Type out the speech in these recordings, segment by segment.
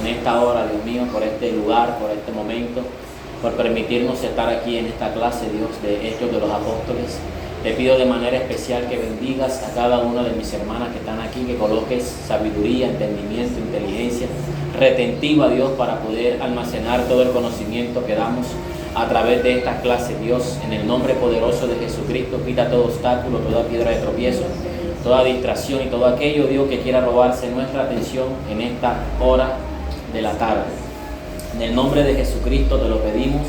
en esta hora, Dios mío, por este lugar, por este momento, por permitirnos estar aquí en esta clase, Dios, de Hechos de los Apóstoles. Te pido de manera especial que bendigas a cada una de mis hermanas que están aquí, que coloques sabiduría, entendimiento, inteligencia retentiva, Dios, para poder almacenar todo el conocimiento que damos a través de estas clases, Dios, en el nombre poderoso de Jesucristo. Quita todo obstáculo, toda piedra de tropiezo, toda distracción y todo aquello, Dios, que quiera robarse nuestra atención en esta hora de la tarde. En el nombre de Jesucristo te lo pedimos.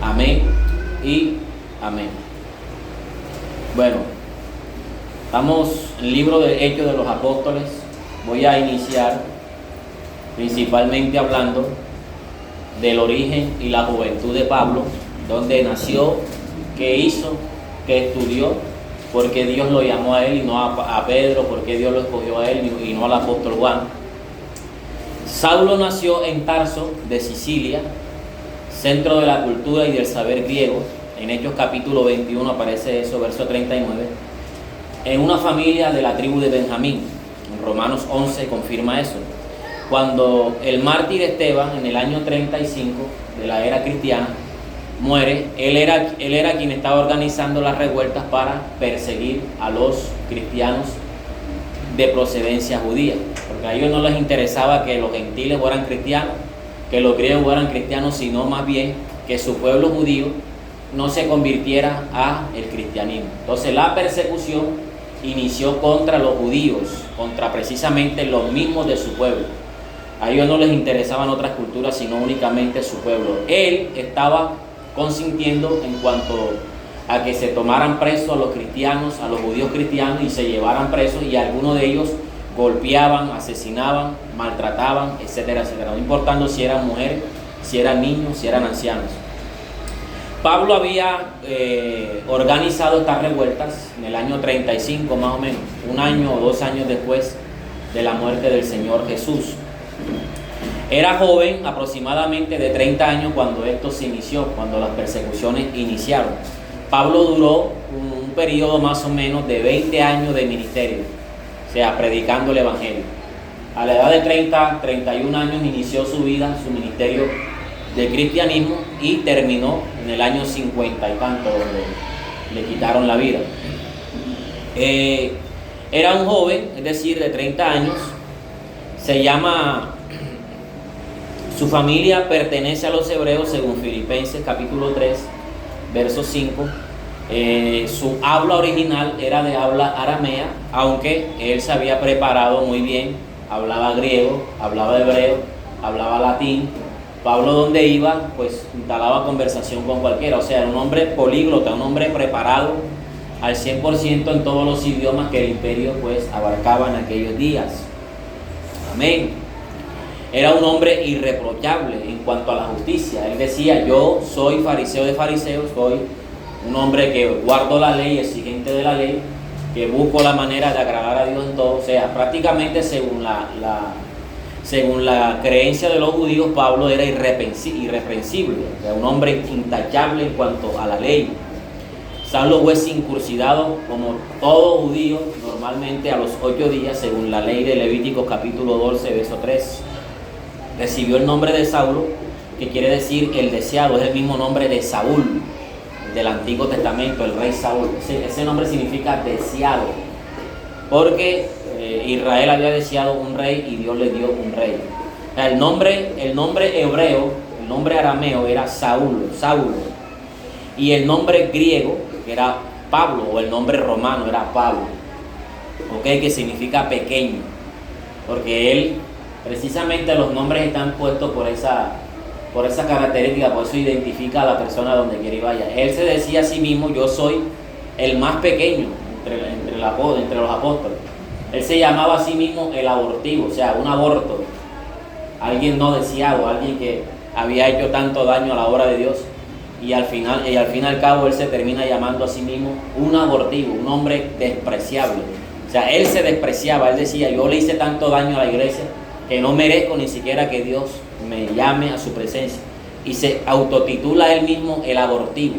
Amén y amén. Bueno, estamos en el libro de Hechos de los Apóstoles. Voy a iniciar principalmente hablando del origen y la juventud de Pablo, dónde nació, qué hizo, qué estudió, por qué Dios lo llamó a él y no a Pedro, por qué Dios lo escogió a él y no al apóstol Juan. Saulo nació en Tarso de Sicilia, centro de la cultura y del saber griego. En Hechos capítulo 21 aparece eso, verso 39, en una familia de la tribu de Benjamín. En Romanos 11 confirma eso. Cuando el mártir Esteban, en el año 35 de la era cristiana, muere, él era quien estaba organizando las revueltas para perseguir a los cristianos de procedencia judía, porque a ellos no les interesaba que los gentiles fueran cristianos, que los griegos fueran cristianos, sino más bien que su pueblo judío no se convirtiera al cristianismo. Entonces la persecución inició contra los judíos, contra precisamente los mismos de su pueblo. A ellos no les interesaban otras culturas, sino únicamente su pueblo. Él estaba consintiendo en cuanto a que se tomaran presos a los cristianos, a los judíos cristianos, y se llevaran presos, y algunos de ellos golpeaban, asesinaban, maltrataban, etcétera, etcétera, no importando si eran mujeres, si eran niños, si eran ancianos. Pablo había organizado estas revueltas en el año 35 más o menos, un año o 2 años después de la muerte del Señor Jesús. Era joven, aproximadamente de 30 años, cuando esto se inició, cuando las persecuciones iniciaron. Pablo duró un periodo más o menos de 20 años de ministerio, o sea, predicando el Evangelio. A la edad de 31 años inició su vida, su ministerio de cristianismo, y terminó en el año 50 y tanto, donde le quitaron la vida. Era un joven, es decir, de 30 años. Su familia pertenece a los hebreos según Filipenses capítulo 3, verso 5. Su habla original era de habla aramea, aunque él se había preparado muy bien, hablaba griego, hablaba hebreo, hablaba latín. Pablo, donde iba, pues instalaba conversación con cualquiera, o sea, era un hombre políglota, un hombre preparado al 100% en todos los idiomas que el imperio pues abarcaba en aquellos días. Amén. Era un hombre irreprochable en cuanto a la justicia. Él decía: yo soy fariseo de fariseos, soy un hombre que guardo la ley, exigente de la ley, que busco la manera de agradar a Dios en todo. O sea, prácticamente según la creencia de los judíos, Pablo era irreprensible, o sea, un hombre intachable en cuanto a la ley. Saulo fue circuncidado como todo judío normalmente a los 8 días, según la ley de Levítico capítulo 12, verso 3. Recibió el nombre de Saulo, que quiere decir el deseado, es el mismo nombre de Saúl, del Antiguo Testamento, el rey Saúl. Ese nombre significa deseado, porque Israel había deseado un rey y Dios le dio un rey. O sea, el nombre hebreo, el nombre arameo era Saulo, y el nombre griego era Pablo, o el nombre romano era Pablo, que significa pequeño, porque él, precisamente los nombres están puestos por esa característica, por eso identifica a la persona donde quiera y vaya. Él se decía a sí mismo: yo soy el más pequeño entre los apóstoles. Él se llamaba a sí mismo el abortivo, o sea, un aborto, alguien no deseado, alguien que había hecho tanto daño a la obra de Dios, y al fin y al cabo él se termina llamando a sí mismo un abortivo, un hombre despreciable. O sea, él se despreciaba, él decía: yo le hice tanto daño a la iglesia que no merezco ni siquiera que Dios me llame a su presencia. Y se autotitula él mismo el abortivo.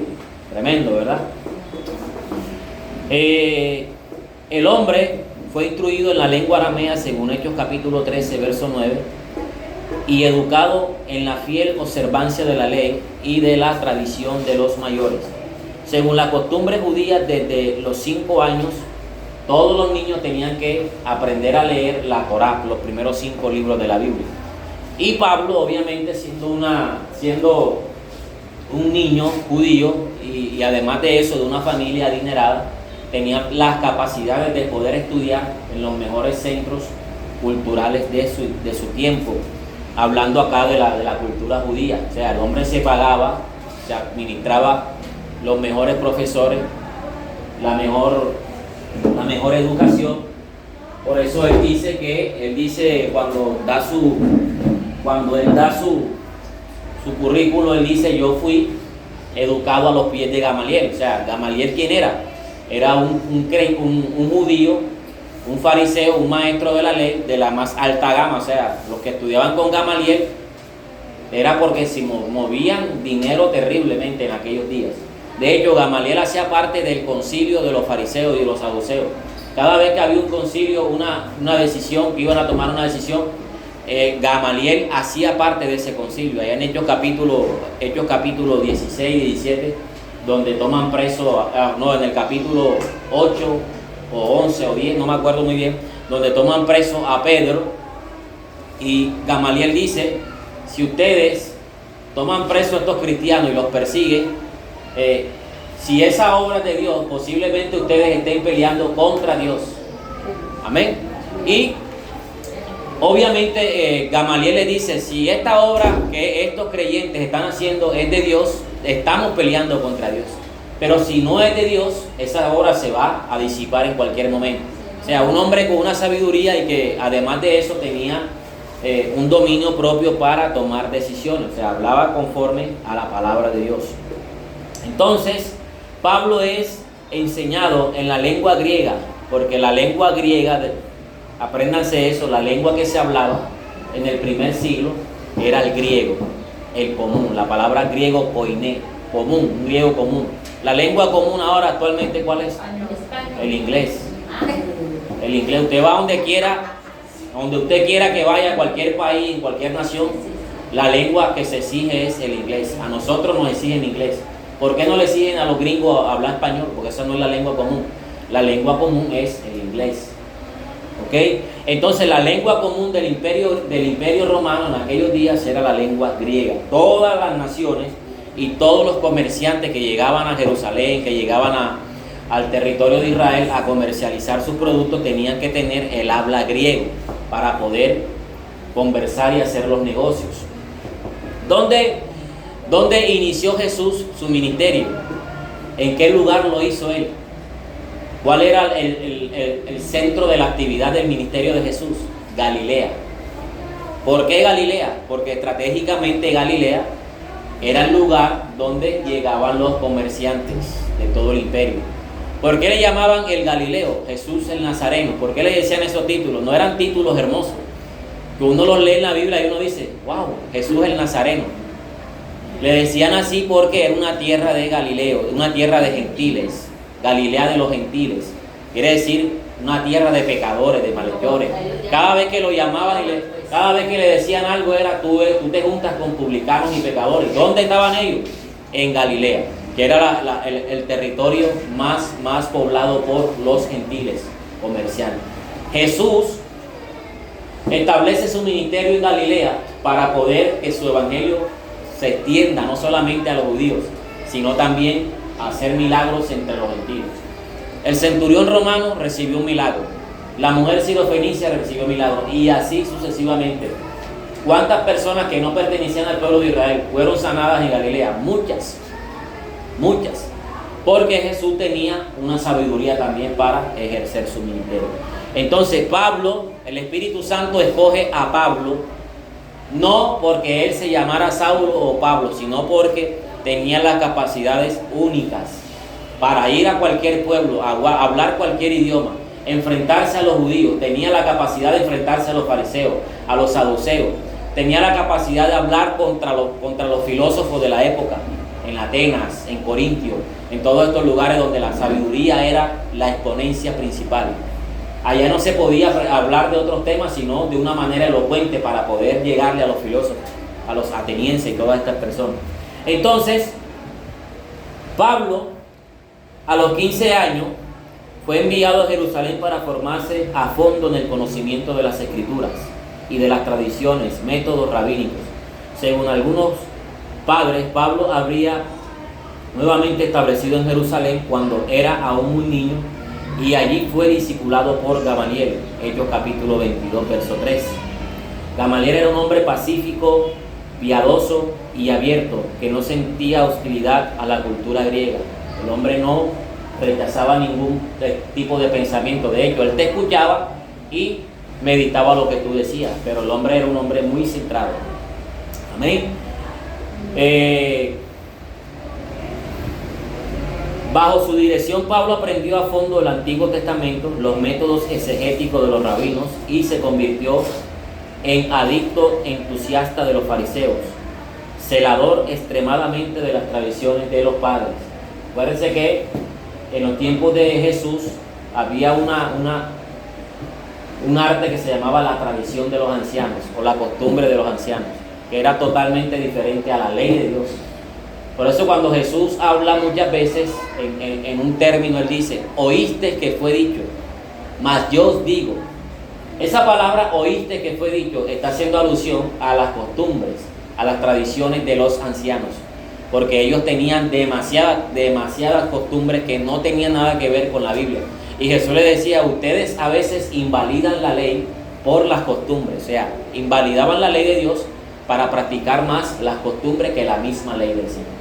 Tremendo, ¿verdad? El hombre fue instruido en la lengua aramea según Hechos capítulo 13, verso 9. y educado en la fiel observancia de la ley y de la tradición de los mayores. Según la costumbre judía, desde los 5 años, todos los niños tenían que aprender a leer la Torá, los primeros 5 libros de la Biblia. Y Pablo, obviamente, siendo un niño judío y además de eso, de una familia adinerada, tenía las capacidades de poder estudiar en los mejores centros culturales de su tiempo. Hablando acá de la cultura judía, o sea, el hombre se pagaba, se administraba los mejores profesores, la mejor educación. Por eso él dice cuando él da su currículo, él dice: yo fui educado a los pies de Gamaliel. O sea, Gamaliel, ¿quién era? Era un judío, un fariseo, un maestro de la ley de la más alta gama. O sea, los que estudiaban con Gamaliel era porque se movían dinero terriblemente en aquellos días. De hecho, Gamaliel hacía parte del concilio de los fariseos y de los saduceos. Cada vez que había un concilio, una decisión, que iban a tomar una decisión, Gamaliel hacía parte de ese concilio. Allá en Hechos capítulo 16 y 17, donde toman preso, en el capítulo 8 o 11 o 10, no me acuerdo muy bien, donde toman preso a Pedro, y Gamaliel dice: si ustedes toman preso a estos cristianos y los persiguen, si esa obra es de Dios, posiblemente ustedes estén peleando contra Dios. Amén. Y obviamente Gamaliel le dice: si esta obra que estos creyentes están haciendo es de Dios, estamos peleando contra Dios. Pero si no es de Dios, esa obra se va a disipar en cualquier momento. O sea, un hombre con una sabiduría y que además de eso tenía un dominio propio para tomar decisiones. O sea, hablaba conforme a la palabra de Dios. Entonces, Pablo es enseñado en la lengua griega, porque la lengua griega, apréndanse eso, la lengua que se hablaba en el primer siglo era el griego, el común, la palabra griego koiné, común, un griego común. La lengua común ahora actualmente, ¿cuál es? El inglés. El inglés. Usted va donde usted quiera que vaya, a cualquier país, en cualquier nación, la lengua que se exige es el inglés. A nosotros nos exigen inglés. ¿Por qué no le exigen a los gringos hablar español? Porque esa no es la lengua común. La lengua común es el inglés. ¿Ok? Entonces la lengua común del imperio romano en aquellos días era la lengua griega. Todas las naciones y todos los comerciantes que llegaban a Jerusalén, que llegaban al territorio de Israel a comercializar sus productos, tenían que tener el habla griego para poder conversar y hacer los negocios. ¿Dónde inició Jesús su ministerio? ¿En qué lugar lo hizo él? ¿Cuál era el centro de la actividad del ministerio de Jesús? Galilea. ¿Por qué Galilea? Porque estratégicamente Galilea era el lugar donde llegaban los comerciantes de todo el imperio. ¿Por qué le llamaban el Galileo? Jesús el Nazareno. ¿Por qué le decían esos títulos? No eran títulos hermosos, que uno los lee en la Biblia y uno dice: wow, Jesús el Nazareno. Le decían así porque era una tierra de Galileo, una tierra de gentiles, Galilea de los gentiles. Quiere decir una tierra de pecadores, de malhechores. Cada vez que lo llamaban cada vez que le decían algo era: tú te juntas con publicanos y pecadores. ¿Dónde estaban ellos? En Galilea, que era el territorio más poblado por los gentiles comerciantes. Jesús establece su ministerio en Galilea para poder que su evangelio se extienda no solamente a los judíos, sino también a hacer milagros entre los gentiles. El centurión romano recibió un milagro, la mujer sirofenicia recibió un milagro, y así sucesivamente. ¿Cuántas personas que no pertenecían al pueblo de Israel fueron sanadas en Galilea? Muchas, porque Jesús tenía una sabiduría también para ejercer su ministerio. Entonces Pablo, el Espíritu Santo escoge a Pablo, no porque él se llamara Saulo o Pablo, sino porque tenía las capacidades únicas para ir a cualquier pueblo, a hablar cualquier idioma, enfrentarse a los judíos. Tenía la capacidad de enfrentarse a los fariseos, a los saduceos. Tenía la capacidad de hablar contra los filósofos de la época, en Atenas, en Corintio, en todos estos lugares donde la sabiduría era la exponencia principal. Allá no se podía hablar de otros temas, sino de una manera elocuente para poder llegarle a los filósofos, a los atenienses y todas estas personas. Entonces, Pablo, a los 15 años, fue enviado a Jerusalén para formarse a fondo en el conocimiento de las Escrituras y de las tradiciones, métodos rabínicos. Según algunos padres, Pablo habría nuevamente establecido en Jerusalén cuando era aún muy niño, y allí fue discipulado por Gamaliel, Hechos capítulo 22, verso 3. Gamaliel era un hombre pacífico, piadoso y abierto, que no sentía hostilidad a la cultura griega. El hombre no rechazaba ningún tipo de pensamiento. De hecho, él te escuchaba y meditaba lo que tú decías, pero el hombre era un hombre muy centrado. Amén. Bajo su dirección, Pablo aprendió a fondo el Antiguo Testamento, los métodos exegéticos de los rabinos, y se convirtió en adicto entusiasta de los fariseos, celador extremadamente de las tradiciones de los padres. Acuérdense que en los tiempos de Jesús había un arte que se llamaba la tradición de los ancianos, o la costumbre de los ancianos, que era totalmente diferente a la ley de Dios. Por eso cuando Jesús habla muchas veces en un término, él dice, oíste que fue dicho, mas yo os digo. Esa palabra oíste que fue dicho está haciendo alusión a las costumbres, a las tradiciones de los ancianos, porque ellos tenían demasiadas costumbres que no tenían nada que ver con la Biblia. Y Jesús le decía, ustedes a veces invalidan la ley por las costumbres, o sea, invalidaban la ley de Dios para practicar más las costumbres que la misma ley del Señor.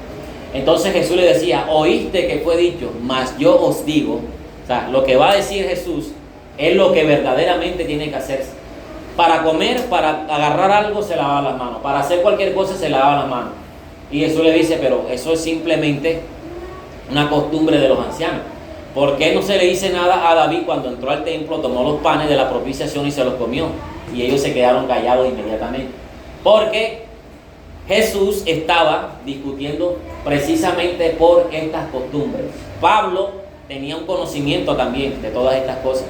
Entonces Jesús le decía, oíste que fue dicho, mas yo os digo. O sea, lo que va a decir Jesús es lo que verdaderamente tiene que hacerse. Para comer, para agarrar algo, se lava las manos. Para hacer cualquier cosa, se lava las manos. Y Jesús le dice, pero eso es simplemente una costumbre de los ancianos. ¿Por qué no se le dice nada a David cuando entró al templo, tomó los panes de la propiciación y se los comió? Y ellos se quedaron callados inmediatamente. Porque Jesús estaba discutiendo precisamente por estas costumbres. Pablo tenía un conocimiento también de todas estas cosas.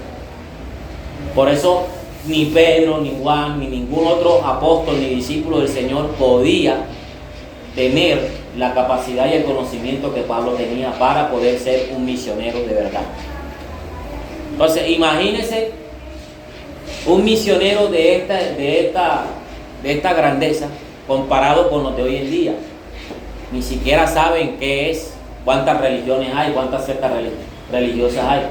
Por eso ni Pedro, ni Juan, ni ningún otro apóstol, ni discípulo del Señor podía tener la capacidad y el conocimiento que Pablo tenía para poder ser un misionero de verdad. Entonces, imagínense un misionero de esta grandeza comparado con los de hoy en día. Ni siquiera saben qué es, cuántas religiones hay, cuántas sectas religiosas hay.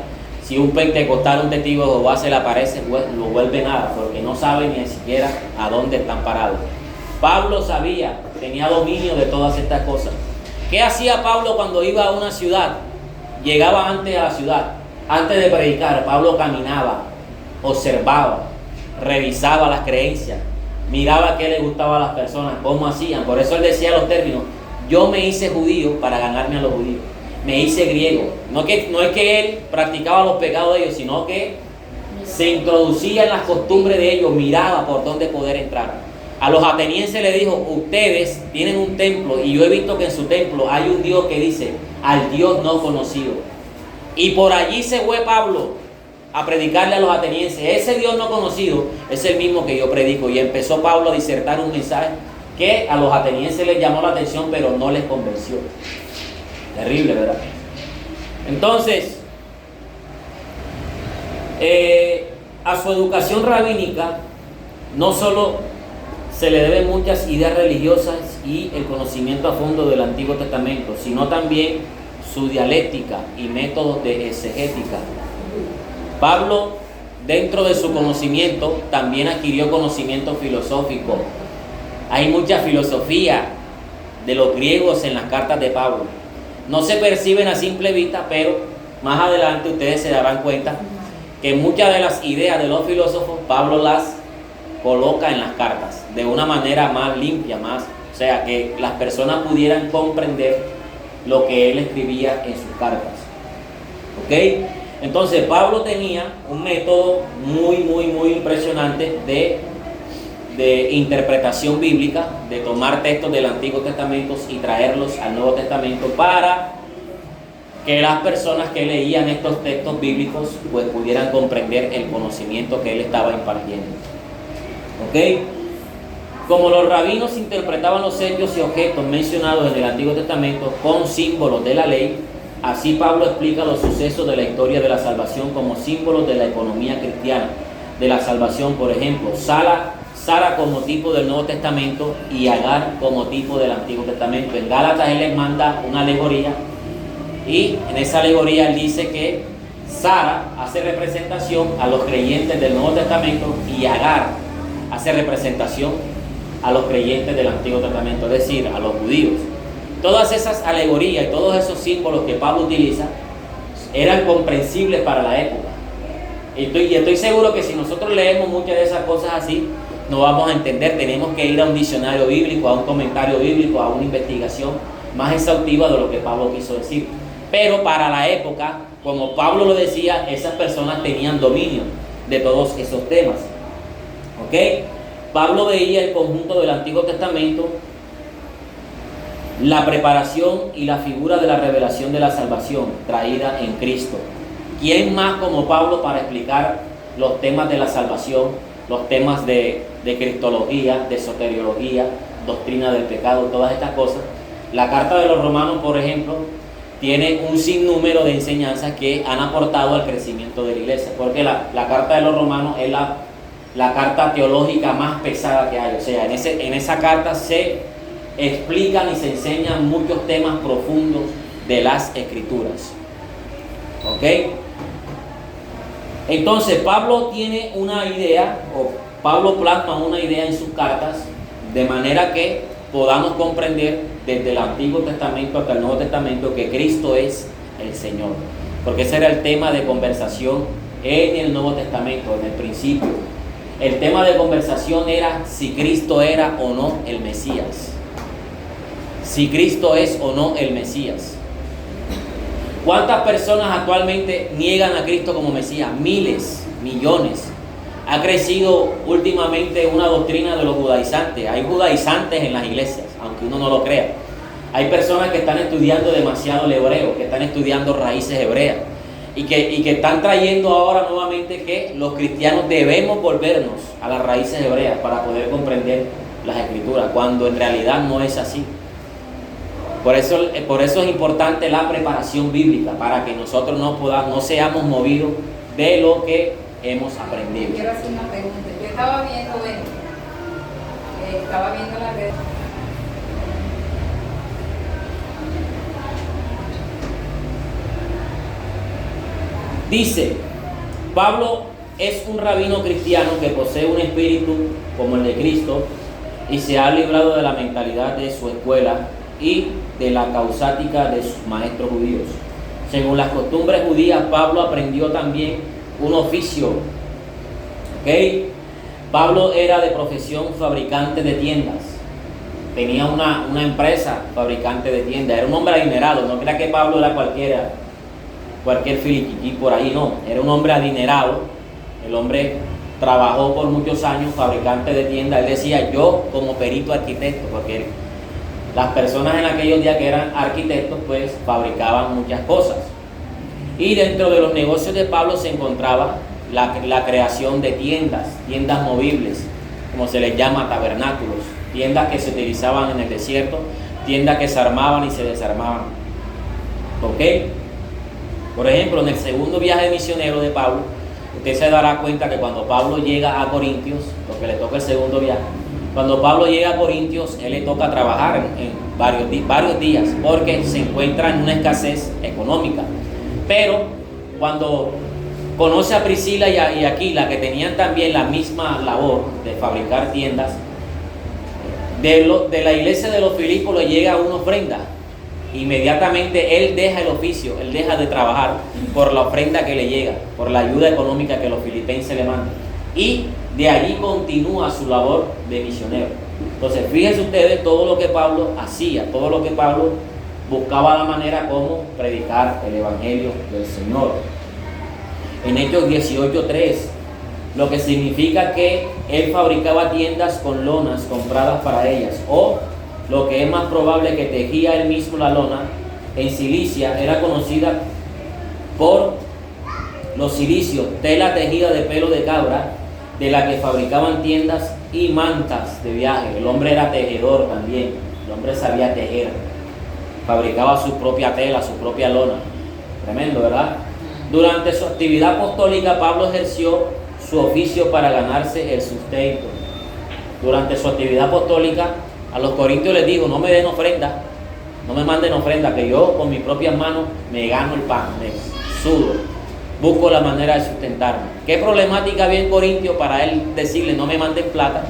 Si un pentecostal, un testigo de Jehová se le aparece, lo vuelve nada, porque no saben ni siquiera a dónde están parados. Pablo sabía, tenía dominio de todas estas cosas. ¿Qué hacía Pablo cuando iba a una ciudad? Llegaba antes a la ciudad, antes de predicar, Pablo caminaba, observaba, revisaba las creencias, miraba qué le gustaba a las personas, cómo hacían. Por eso él decía los términos, yo me hice judío para ganarme a los judíos, me hice griego. No es que él practicaba los pecados de ellos, sino que se introducía en las costumbres de ellos, miraba por dónde poder entrar. A los atenienses le dijo, ustedes tienen un templo y yo he visto que en su templo hay un Dios que dice, al Dios no conocido. Y por allí se fue Pablo a predicarle a los atenienses, ese Dios no conocido es el mismo que yo predico. Y empezó Pablo a disertar un mensaje que a los atenienses les llamó la atención, pero no les convenció. Terrible, ¿verdad? Entonces, a su educación rabínica no solo se le deben muchas ideas religiosas y el conocimiento a fondo del Antiguo Testamento, sino también su dialéctica y métodos de exegética. Pablo, dentro de su conocimiento, también adquirió conocimiento filosófico. Hay mucha filosofía de los griegos en las cartas de Pablo. No se perciben a simple vista, pero más adelante ustedes se darán cuenta que muchas de las ideas de los filósofos, Pablo las coloca en las cartas de una manera más limpia, o sea, que las personas pudieran comprender lo que él escribía en sus cartas. ¿Ok? Entonces Pablo tenía un método muy impresionante de interpretación bíblica, de tomar textos del Antiguo Testamento y traerlos al Nuevo Testamento para que las personas que leían estos textos bíblicos pues pudieran comprender el conocimiento que él estaba impartiendo. ¿Ok? Como los rabinos interpretaban los hechos y objetos mencionados en el Antiguo Testamento con símbolos de la ley, así Pablo explica los sucesos de la historia de la salvación como símbolos de la economía cristiana de la salvación. Por ejemplo, Sara como tipo del Nuevo Testamento y Agar como tipo del Antiguo Testamento. En Gálatas él les manda una alegoría y en esa alegoría él dice que Sara hace representación a los creyentes del Nuevo Testamento y Agar hace representación a los creyentes del Antiguo Testamento, es decir, a los judíos. Todas esas alegorías y todos esos símbolos que Pablo utiliza eran comprensibles para la época. Y estoy seguro que si nosotros leemos muchas de esas cosas así, no vamos a entender. Tenemos que ir a un diccionario bíblico, a un comentario bíblico, a una investigación más exhaustiva de lo que Pablo quiso decir. Pero para la época, como Pablo lo decía, esas personas tenían dominio de todos esos temas. ¿Ok? Pablo veía el conjunto del Antiguo Testamento, la preparación y la figura de la revelación de la salvación traída en Cristo. ¿Quién más como Pablo para explicar los temas de la salvación, los temas de cristología, de soteriología, doctrina del pecado, todas estas cosas? La carta de los Romanos, por ejemplo, tiene un sinnúmero de enseñanzas que han aportado al crecimiento de la iglesia, porque la carta de los Romanos es la carta teológica más pesada que hay. O sea, en esa carta se explican y se enseñan muchos temas profundos de las Escrituras. ¿Ok? Entonces Pablo tiene una idea, o Pablo plasma una idea en sus cartas, de manera que podamos comprender desde el Antiguo Testamento hasta el Nuevo Testamento que Cristo es el Señor. Porque ese era el tema de conversación en el Nuevo Testamento, en el principio. El tema de conversación era si Cristo era o no el Mesías. Si Cristo es o no el Mesías. ¿Cuántas personas actualmente niegan a Cristo como Mesías? Miles, millones. Ha crecido últimamente una doctrina de los judaizantes. Hay judaizantes en las iglesias, aunque uno no lo crea. Hay personas que están estudiando demasiado el hebreo, que están estudiando raíces hebreas y que están trayendo ahora nuevamente que los cristianos debemos volvernos a las raíces hebreas para poder comprender las Escrituras, cuando en realidad no es así. Por eso es importante la preparación bíblica, para que nosotros no seamos movidos de lo que hemos aprendido. Quiero hacer una pregunta. Yo estaba viendo la red. Dice, Pablo es un rabino cristiano que posee un espíritu como el de Cristo y se ha librado de la mentalidad de su escuela y de la causática de sus maestros judíos. Según las costumbres judías, Pablo aprendió también un oficio. ¿Ok? Pablo era de profesión fabricante de tiendas. Tenía una empresa fabricante de tiendas. Era un hombre adinerado. No crea que Pablo era cualquier filiquití por ahí, no. Era un hombre adinerado. El hombre trabajó por muchos años fabricante de tiendas. Él decía, yo como perito arquitecto, porque las personas en aquellos días que eran arquitectos pues fabricaban muchas cosas. Y dentro de los negocios de Pablo se encontraba la creación de tiendas movibles, como se les llama, tabernáculos, tiendas que se utilizaban en el desierto, tiendas que se armaban y se desarmaban. ¿Ok? Por ejemplo, en el segundo viaje misionero de Pablo, usted se dará cuenta que cuando Pablo llega a Corintios, porque le toca el segundo viaje, cuando Pablo llega a Corintios, él le toca trabajar en varios días, porque se encuentra en una escasez económica. Pero cuando conoce a Priscila y Aquila, que tenían también la misma labor de fabricar tiendas, de la iglesia de los Filipos le llega una ofrenda. Inmediatamente él deja el oficio, él deja de trabajar por la ofrenda que le llega, por la ayuda económica que los filipenses le mandan. Y de allí continúa su labor de misionero. Entonces, fíjense ustedes todo lo que Pablo hacía, todo lo que Pablo buscaba la manera como predicar el Evangelio del Señor. En Hechos 18:3, lo que significa que él fabricaba tiendas con lonas compradas para ellas, o lo que es más probable, que tejía él mismo la lona en Cilicia era conocida por los cilicios, tela tejida de pelo de cabra, de la que fabricaban tiendas y mantas de viaje. El hombre era tejedor también, el hombre sabía tejer, fabricaba su propia tela, su propia lona. Tremendo, ¿verdad? Durante su actividad apostólica, Pablo ejerció su oficio para ganarse el sustento. Durante su actividad apostólica, a los corintios les dijo: no me den ofrenda, no me manden ofrenda, que yo con mis propias manos me gano el pan, me sudo, busco la manera de sustentarme. ¿Qué problemática había en Corintio para él decirle no me manden plata?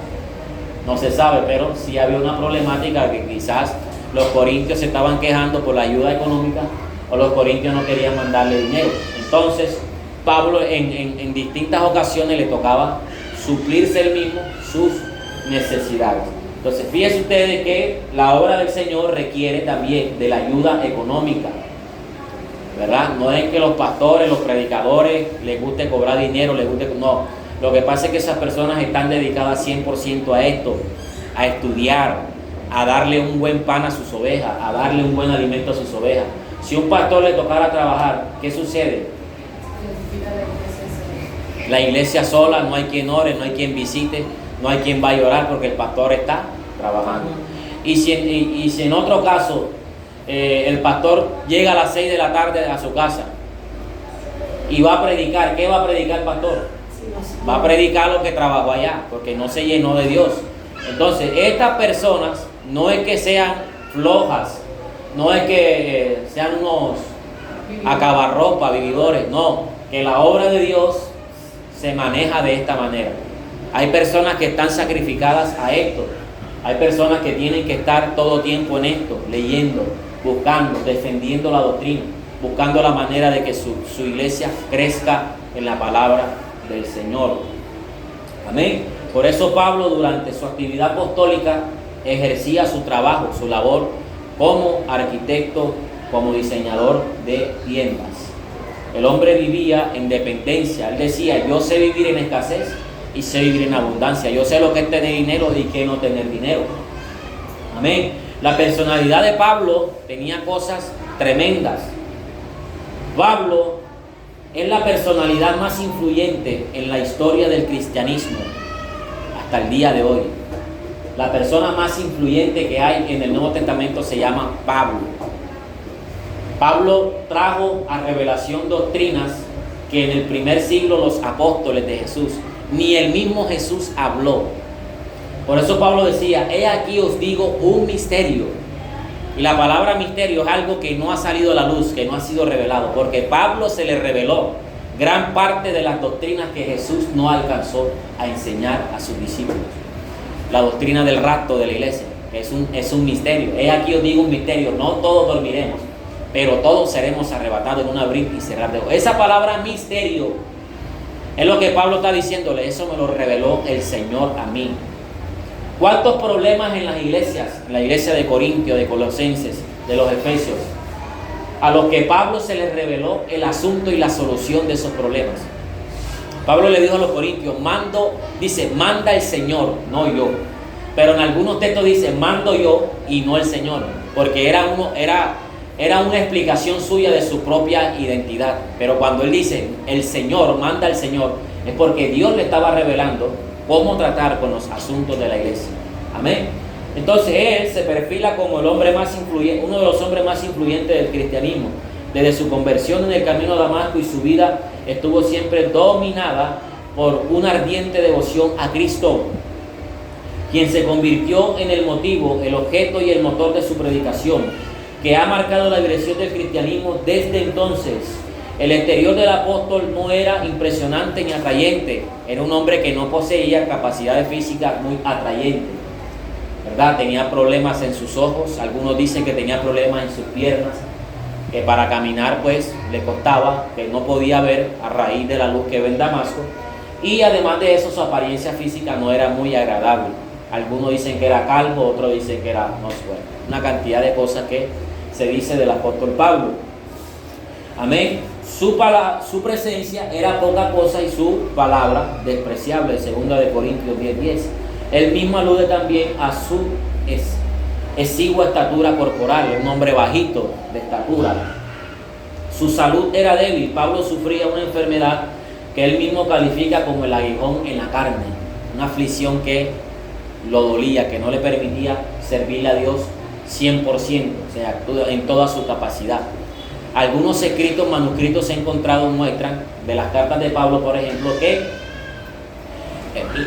No se sabe, pero sí había una problemática que quizás los corintios se estaban quejando por la ayuda económica, o los corintios no querían mandarle dinero. Entonces Pablo en distintas ocasiones le tocaba suplirse él mismo sus necesidades. Entonces fíjense ustedes que la obra del Señor requiere también de la ayuda económica, ¿verdad? No es que los pastores, los predicadores les guste cobrar dinero, no. Lo que pasa es que esas personas están dedicadas 100% a esto, a estudiar, a darle un buen pan a sus ovejas, a darle un buen alimento a sus ovejas. Si un pastor le tocara trabajar, ¿qué sucede? La iglesia sola, no hay quien ore, no hay quien visite, no hay quien vaya a orar porque el pastor está trabajando. Y si en otro caso el pastor llega a las 6 de la tarde a su casa y va a predicar, ¿qué va a predicar el pastor? Va a predicar lo que trabajó allá, porque no se llenó de Dios. Entonces, estas personas no es que sean flojas, no es que sean unos acabarropa, vividores, no, que la obra de Dios se maneja de esta manera. Hay personas que están sacrificadas a esto, hay personas que tienen que estar todo tiempo en esto, leyendo, buscando, defendiendo la doctrina, buscando la manera de que su iglesia crezca en la palabra del Señor. Amén. Por eso Pablo, durante su actividad apostólica, ejercía su trabajo, su labor como arquitecto, como diseñador de tiendas. El hombre vivía en dependencia. Él decía: yo sé vivir en escasez y sé vivir en abundancia. Yo sé lo que es tener dinero y qué no tener dinero. Amén. La personalidad de Pablo tenía cosas tremendas. Pablo es la personalidad más influyente en la historia del cristianismo hasta el día de hoy. La persona más influyente que hay en el Nuevo Testamento se llama Pablo. Pablo trajo a revelación doctrinas que en el primer siglo los apóstoles de Jesús, ni el mismo Jesús habló. Por eso Pablo decía: he aquí os digo un misterio. Y la palabra misterio es algo que no ha salido a la luz, que no ha sido revelado, porque Pablo se le reveló gran parte de las doctrinas que Jesús no alcanzó a enseñar a sus discípulos. La doctrina del rapto de la iglesia es un misterio. He aquí os digo un misterio: no todos dormiremos, pero todos seremos arrebatados en un abrir y cerrar de ojos. Esa palabra misterio es lo que Pablo está diciéndole. Eso me lo reveló el Señor a mí. ¿Cuántos problemas en las iglesias? En la iglesia de Corintio, de Colosenses, de los Efesios, a los que Pablo se les reveló el asunto y la solución de esos problemas. Pablo le dijo a los corintios: manda el Señor, no yo. Pero en algunos textos dice: mando yo y no el Señor, porque era una explicación suya de su propia identidad. Pero cuando él dice el Señor, manda el Señor, es porque Dios le estaba revelando cómo tratar con los asuntos de la iglesia. Amén. Entonces él se perfila como el hombre más influyente, uno de los hombres más influyentes del cristianismo. Desde su conversión en el camino a Damasco, y su vida estuvo siempre dominada por una ardiente devoción a Cristo, quien se convirtió en el motivo, el objeto y el motor de su predicación, que ha marcado la dirección del cristianismo desde entonces. El exterior del apóstol no era impresionante ni atrayente. Era un hombre que no poseía capacidades físicas muy atrayentes, ¿verdad? Tenía problemas en sus ojos. Algunos dicen que tenía problemas en sus piernas, que para caminar pues le costaba, que no podía ver a raíz de la luz que ve en Damasco. Y además de eso, su apariencia física no era muy agradable. Algunos dicen que era calvo, otros dicen que era, no sé, una cantidad de cosas que se dice del apóstol Pablo. Amén. Su presencia era poca cosa y su palabra despreciable. 2 Corintios 10:10. Él mismo alude también a su exigua estatura corporal, un hombre bajito de estatura. Su salud era débil. Pablo sufría una enfermedad que él mismo califica como el aguijón en la carne, una aflicción que lo dolía, que no le permitía servirle a Dios 100%, o sea, en toda su capacidad. Algunos escritos, manuscritos encontrados muestran de las cartas de Pablo, por ejemplo, que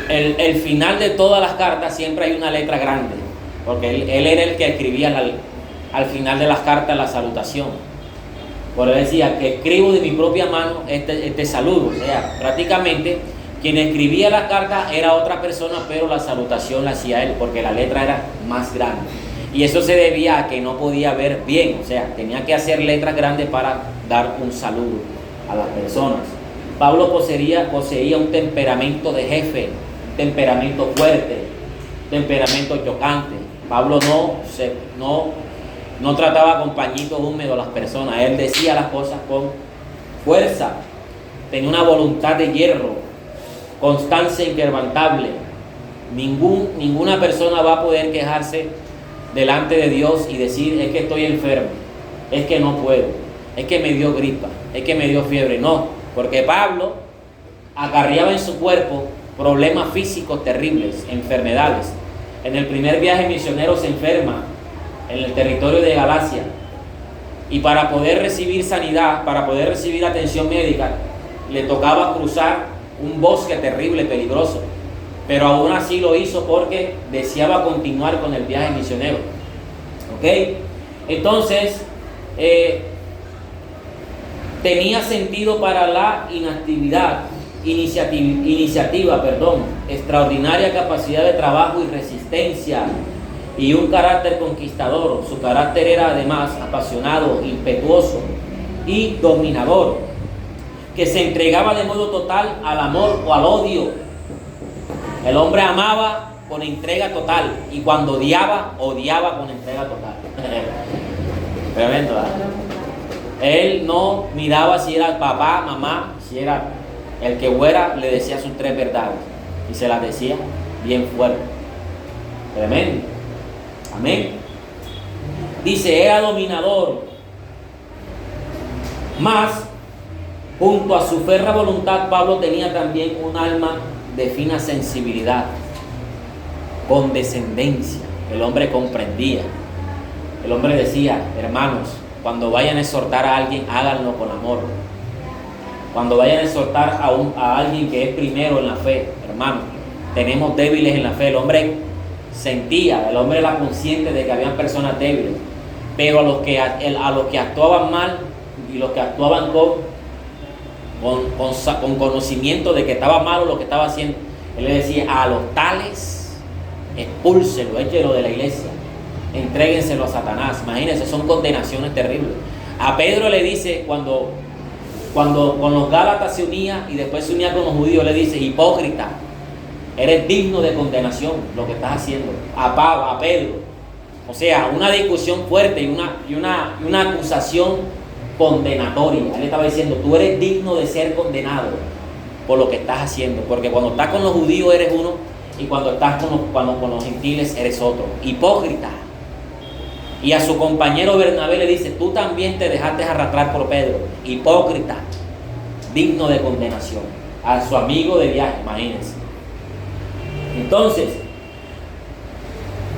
el final de todas las cartas siempre hay una letra grande, porque él era el que escribía al final de las cartas la salutación. Por eso decía que escribo de mi propia mano este saludo. O sea, prácticamente quien escribía las cartas era otra persona, pero la salutación la hacía él, porque la letra era más grande. Y eso se debía a que no podía ver bien, o sea, tenía que hacer letras grandes para dar un saludo a las personas. Pablo poseía un temperamento de jefe, un temperamento fuerte, un temperamento chocante. Pablo no trataba con pañitos húmedos a las personas, él decía las cosas con fuerza, tenía una voluntad de hierro, constancia inquebrantable. Ninguna persona va a poder quejarse delante de Dios y decir: es que estoy enfermo, es que no puedo, es que me dio gripa, es que me dio fiebre. No, porque Pablo acarreaba en su cuerpo problemas físicos terribles, enfermedades. En el primer viaje misionero se enferma en el territorio de Galacia, y para poder recibir sanidad, para poder recibir atención médica, le tocaba cruzar un bosque terrible, peligroso, pero aún así lo hizo porque deseaba continuar con el viaje misionero. ¿Ok? Entonces, tenía sentido para la iniciativa, extraordinaria capacidad de trabajo y resistencia, y un carácter conquistador. Su carácter era además apasionado, impetuoso y dominador, que se entregaba de modo total al amor o al odio. El hombre amaba con entrega total, y cuando odiaba con entrega total. Tremendo, ¿verdad? Él no miraba si era papá, mamá, si era el que fuera, le decía sus 3 verdades, y se las decía bien fuerte. Tremendo. Amén. Dice, era dominador, más junto a su férrea voluntad, Pablo tenía también un alma de fina sensibilidad, condescendencia. El hombre comprendía. El hombre decía: hermanos, cuando vayan a exhortar a alguien, háganlo con amor. Cuando vayan a exhortar a alguien que es primero en la fe, hermanos, tenemos débiles en la fe. El hombre sentía, el hombre era consciente de que habían personas débiles, pero a los que actuaban mal y los que actuaban con conocimiento de que estaba malo lo que estaba haciendo, él le decía: a los tales expúlselo, échelo de la iglesia, entréguenselo a Satanás. Imagínense, son condenaciones terribles. A Pedro le dice, cuando con los Gálatas se unía y después se unía con los judíos, le dice: hipócrita, eres digno de condenación lo que estás haciendo. A Pedro. O sea, una discusión fuerte y una acusación condenatoria. Él estaba diciendo: tú eres digno de ser condenado por lo que estás haciendo, porque cuando estás con los judíos eres uno, y cuando estás con los gentiles eres otro. Hipócrita. Y a su compañero Bernabé le dice: tú también te dejaste arrastrar por Pedro. Hipócrita, digno de condenación. A su amigo de viaje, imagínense. Entonces,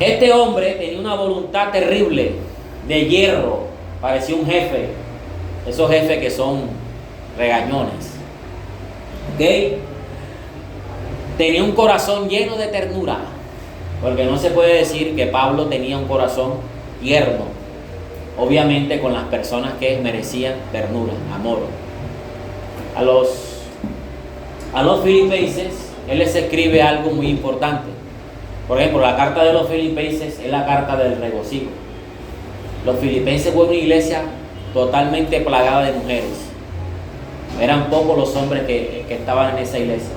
este hombre tenía una voluntad terrible, de hierro, parecía un jefe, esos jefes que son regañones. ¿Ok? Tenía un corazón lleno de ternura, porque no se puede decir que Pablo tenía un corazón tierno, obviamente con las personas que merecían ternura, amor. A los filipenses, él les escribe algo muy importante. Por ejemplo, la carta de los filipenses es la carta del regocijo. Los filipenses fueron una iglesia totalmente plagada de mujeres. Eran pocos los hombres que estaban en esa iglesia.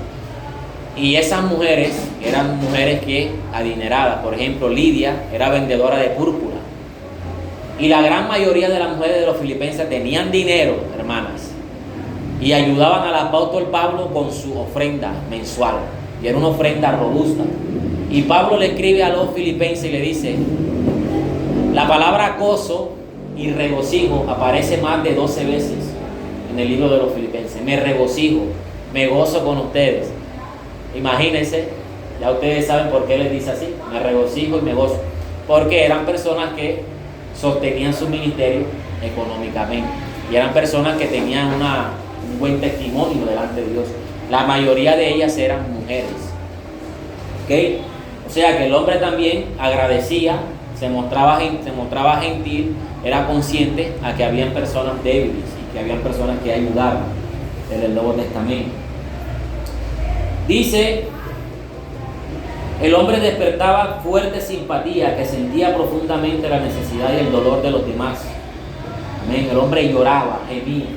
Y esas mujeres eran mujeres que adineradas. Por ejemplo, Lidia era vendedora de púrpura. Y la gran mayoría de las mujeres de los filipenses tenían dinero, hermanas, y ayudaban al apóstol Pablo con su ofrenda mensual. Y era una ofrenda robusta. Y Pablo le escribe a los filipenses y le dice: La palabra gozo y regocijo aparece más de 12 veces en el libro de los Filipenses. Me regocijo, me gozo con ustedes. Imagínense, ya ustedes saben por qué les dice así, me regocijo y me gozo. Porque eran personas que sostenían su ministerio económicamente y eran personas que tenían un buen testimonio delante de Dios. La mayoría de ellas eran mujeres. ¿Okay? O sea que el hombre también agradecía, se mostraba gentil, era consciente a que habían personas débiles y que habían personas que ayudaban en el Nuevo Testamento. Dice, el hombre despertaba fuerte simpatía, que sentía profundamente la necesidad y el dolor de los demás. Amén. El hombre lloraba, gemía.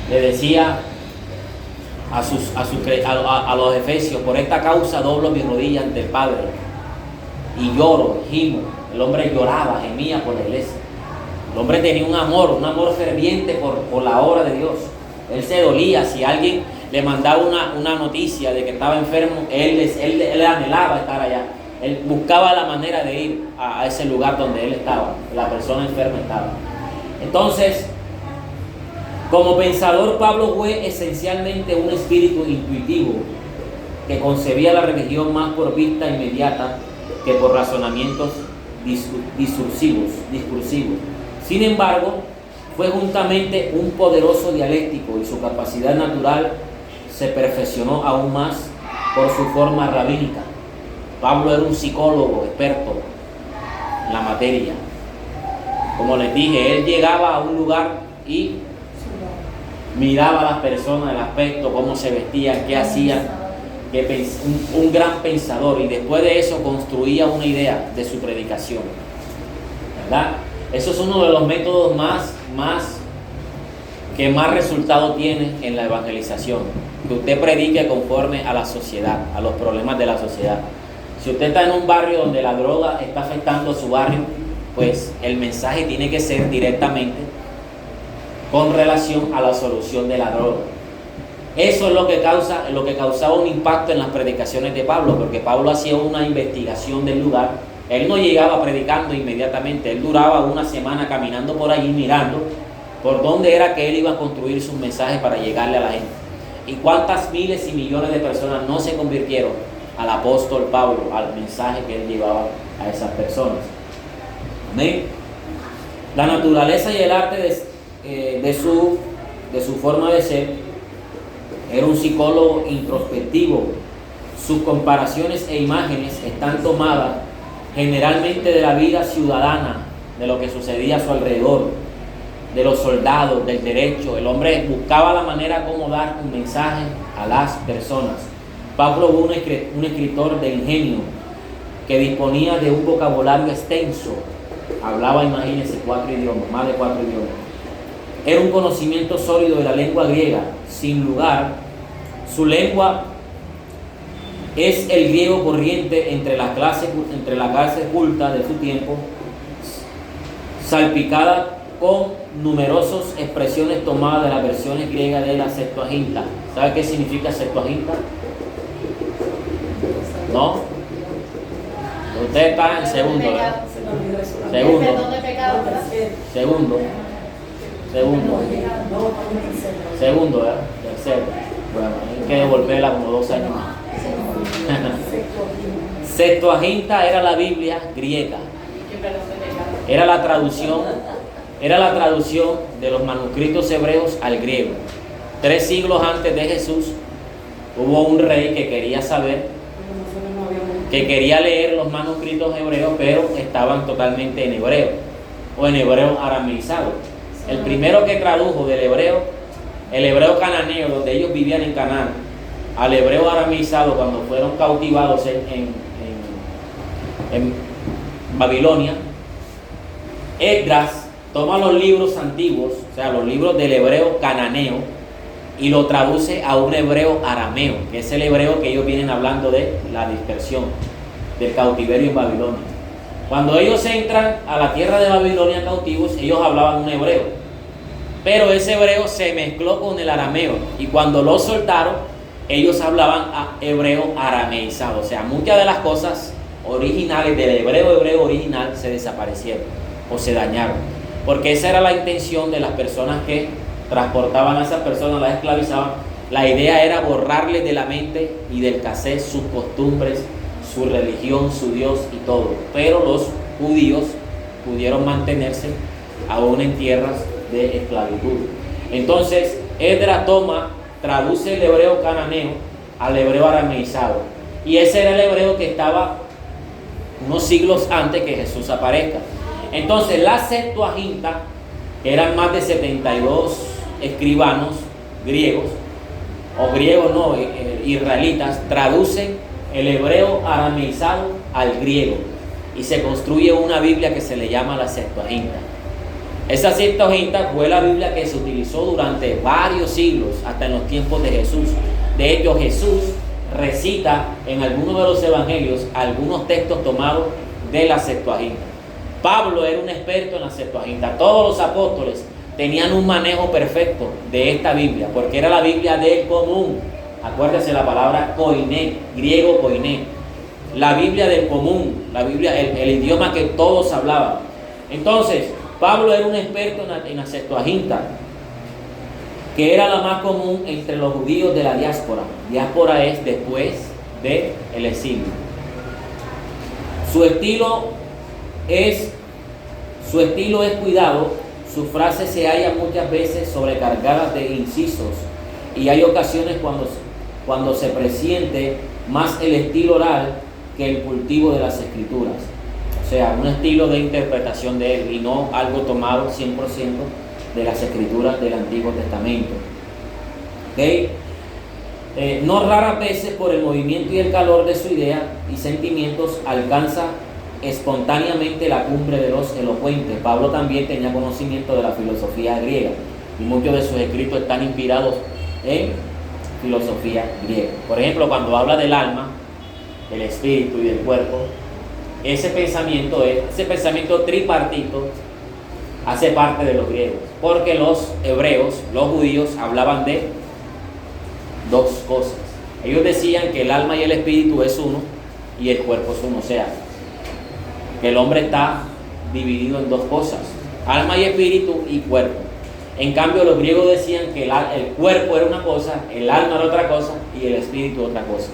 Le decía a los efesios, por esta causa doblo mis rodillas ante el Padre y lloro, gimo. El hombre lloraba, gemía por la iglesia. El hombre tenía un amor ferviente por la obra de Dios. Él se dolía si alguien le mandaba una noticia de que estaba enfermo, él anhelaba estar allá. Él buscaba la manera de ir a ese lugar donde él estaba, la persona enferma estaba. Entonces, como pensador, Pablo fue esencialmente un espíritu intuitivo que concebía la religión más por vista inmediata que por razonamientos discursivos. Sin embargo, fue juntamente un poderoso dialéctico y su capacidad natural se perfeccionó aún más por su forma rabínica. Pablo era un psicólogo experto en la materia. Como les dije, él llegaba a un lugar y miraba a las personas, el aspecto, cómo se vestían, qué hacían, un gran pensador, y después de eso construía una idea de su predicación, ¿verdad? Eso es uno de los métodos que más resultado tiene en la evangelización, que usted predique conforme a la sociedad, a los problemas de la sociedad. Si usted está en un barrio donde la droga está afectando su barrio, pues el mensaje tiene que ser directamente con relación a la solución de la droga. Eso es lo que causaba un impacto en las predicaciones de Pablo, porque Pablo hacía una investigación del lugar. Él no llegaba predicando inmediatamente, él duraba una semana caminando por allí mirando por dónde era que él iba a construir sus mensajes para llegarle a la gente. Y cuántas miles y millones de personas no se convirtieron al apóstol Pablo, al mensaje que él llevaba a esas personas. Amén. La naturaleza y el arte de su forma de ser, era un psicólogo introspectivo. Sus comparaciones e imágenes están tomadas generalmente de la vida ciudadana, de lo que sucedía a su alrededor, de los soldados, del derecho. El hombre buscaba la manera como dar un mensaje a las personas. Pablo fue un escritor de ingenio que disponía de un vocabulario extenso. Hablaba, imagínense, 4 idiomas, más de 4 idiomas. Era un conocimiento sólido de la lengua griega. Sin lugar, su lengua es el griego corriente entre la clase culta de su tiempo, salpicada con numerosas expresiones tomadas de las versiones griegas de la Septuaginta. ¿Sabe qué significa Septuaginta? ¿No? Usted está en segundo, ¿verdad? Segundo, ¿verdad? Tercero. Bueno, hay que devolverla como 2 años más. Septuaginta era la Biblia griega. Era la traducción de los manuscritos hebreos al griego. 3 siglos antes de Jesús hubo un rey que quería leer los manuscritos hebreos, pero estaban totalmente en hebreo o en hebreo arameizado. El primero que tradujo del hebreo, el hebreo cananeo, donde ellos vivían en Canaán, al hebreo arameizado cuando fueron cautivados en Babilonia, Esdras toma los libros antiguos, o sea, los libros del hebreo cananeo, y lo traduce a un hebreo arameo, que es el hebreo que ellos vienen hablando de la dispersión, del cautiverio en Babilonia. Cuando ellos entran a la tierra de Babilonia cautivos, ellos hablaban un hebreo, pero ese hebreo se mezcló con el arameo, y cuando lo soltaron, ellos hablaban a hebreo arameizado. O sea, muchas de las cosas originales del hebreo original se desaparecieron o se dañaron, porque esa era la intención de las personas que transportaban a esas personas, las esclavizaban. La idea era borrarles de la mente y del cassette sus costumbres, su religión, su Dios y todo. Pero los judíos pudieron mantenerse aún en tierras de esclavitud. Entonces Esdras traduce el hebreo cananeo al hebreo arameizado, y ese era el hebreo que estaba unos siglos antes que Jesús aparezca. Entonces la Septuaginta, que eran más de 72 escribanos griegos, o griegos no, israelitas, traducen el hebreo arameizado al griego y se construye una Biblia que se le llama la Septuaginta. Esa Septuaginta fue la Biblia que se utilizó durante varios siglos, hasta en los tiempos de Jesús. De hecho, Jesús recita en algunos de los evangelios algunos textos tomados de la Septuaginta. Pablo era un experto en la Septuaginta. Todos los apóstoles tenían un manejo perfecto de esta Biblia, porque era la Biblia del común. Acuérdense la palabra koiné, griego koiné. La Biblia del común, la Biblia, el idioma que todos hablaban. Entonces, Pablo era un experto en la Septuaginta, que era la más común entre los judíos de la diáspora. Diáspora es después del exilio. Su estilo es cuidado. Sus frases se hallan muchas veces sobrecargadas de incisos, y hay ocasiones cuando se presiente más el estilo oral que el cultivo de las escrituras. O sea, un estilo de interpretación de él y no algo tomado 100% de las escrituras del Antiguo Testamento. ¿Okay? No raras veces, por el movimiento y el calor de su idea y sentimientos, alcanza espontáneamente la cumbre de los elocuentes. Pablo también tenía conocimiento de la filosofía griega, y muchos de sus escritos están inspirados en filosofía griega. Por ejemplo, cuando habla del alma, del espíritu y del cuerpo, ese pensamiento tripartito hace parte de los griegos, porque los hebreos, los judíos, hablaban de dos cosas. Ellos decían que el alma y el espíritu es uno y el cuerpo es uno, o sea, que el hombre está dividido en dos cosas: alma y espíritu y cuerpo. En cambio, los griegos decían que el cuerpo era una cosa, el alma era otra cosa y el espíritu otra cosa.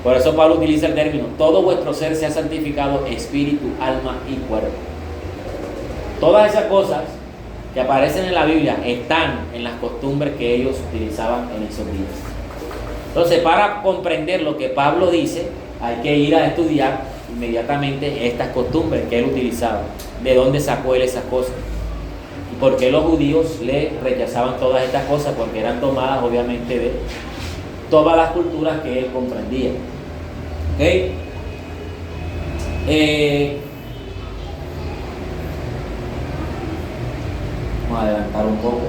Por eso Pablo utiliza el término: todo vuestro ser sea santificado, espíritu, alma y cuerpo. Todas esas cosas que aparecen en la Biblia están en las costumbres que ellos utilizaban en esos días. Entonces, para comprender lo que Pablo dice, hay que ir a estudiar inmediatamente estas costumbres que él utilizaba. ¿De dónde sacó él esas cosas? ¿Y por qué los judíos le rechazaban todas estas cosas? Porque eran tomadas obviamente de todas las culturas que él comprendía. ¿Okay? Vamos a adelantar un poco.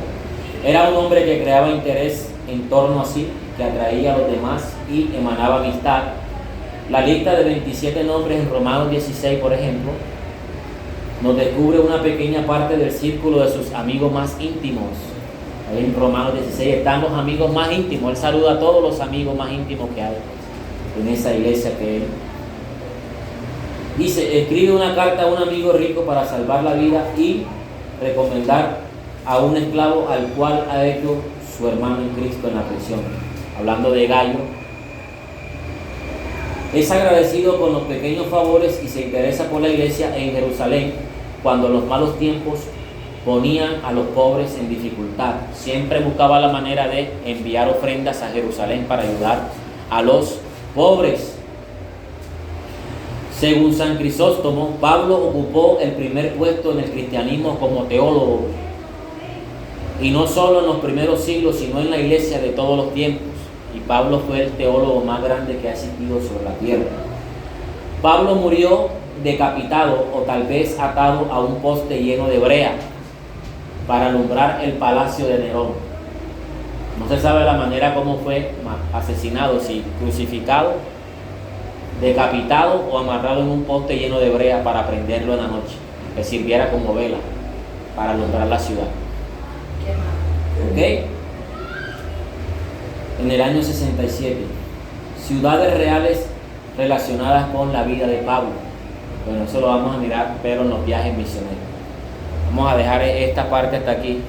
Era un hombre que creaba interés en torno a sí, que atraía a los demás y emanaba amistad. La lista de 27 nombres en Romanos 16, por ejemplo, nos descubre una pequeña parte del círculo de sus amigos más íntimos. Ahí en Romanos 16 están los amigos más íntimos. Él saluda a todos los amigos más íntimos que hay en esa iglesia que él dice. Escribe una carta a un amigo rico para salvar la vida y recomendar a un esclavo al cual ha hecho su hermano en Cristo en la prisión. Hablando de Gallo, es agradecido con los pequeños favores y se interesa por la iglesia en Jerusalén cuando los malos tiempos ponían a los pobres en dificultad. Siempre buscaba la manera de enviar ofrendas a Jerusalén para ayudar a los pobres. Según San Crisóstomo, Pablo ocupó el primer puesto en el cristianismo como teólogo, y no solo en los primeros siglos, sino en la iglesia de todos los tiempos. Y Pablo fue el teólogo más grande que ha existido sobre la tierra. Pablo murió decapitado o tal vez atado a un poste lleno de brea para alumbrar el palacio de Nerón. No se sabe la manera como fue asesinado, si crucificado, decapitado o amarrado en un poste lleno de brea para prenderlo en la noche, que sirviera como vela para alumbrar la ciudad. ¿Ok? En el año 67, ciudades reales relacionadas con la vida de Pablo. Bueno, eso lo vamos a mirar, pero en los viajes misioneros. Vamos a dejar esta parte hasta aquí.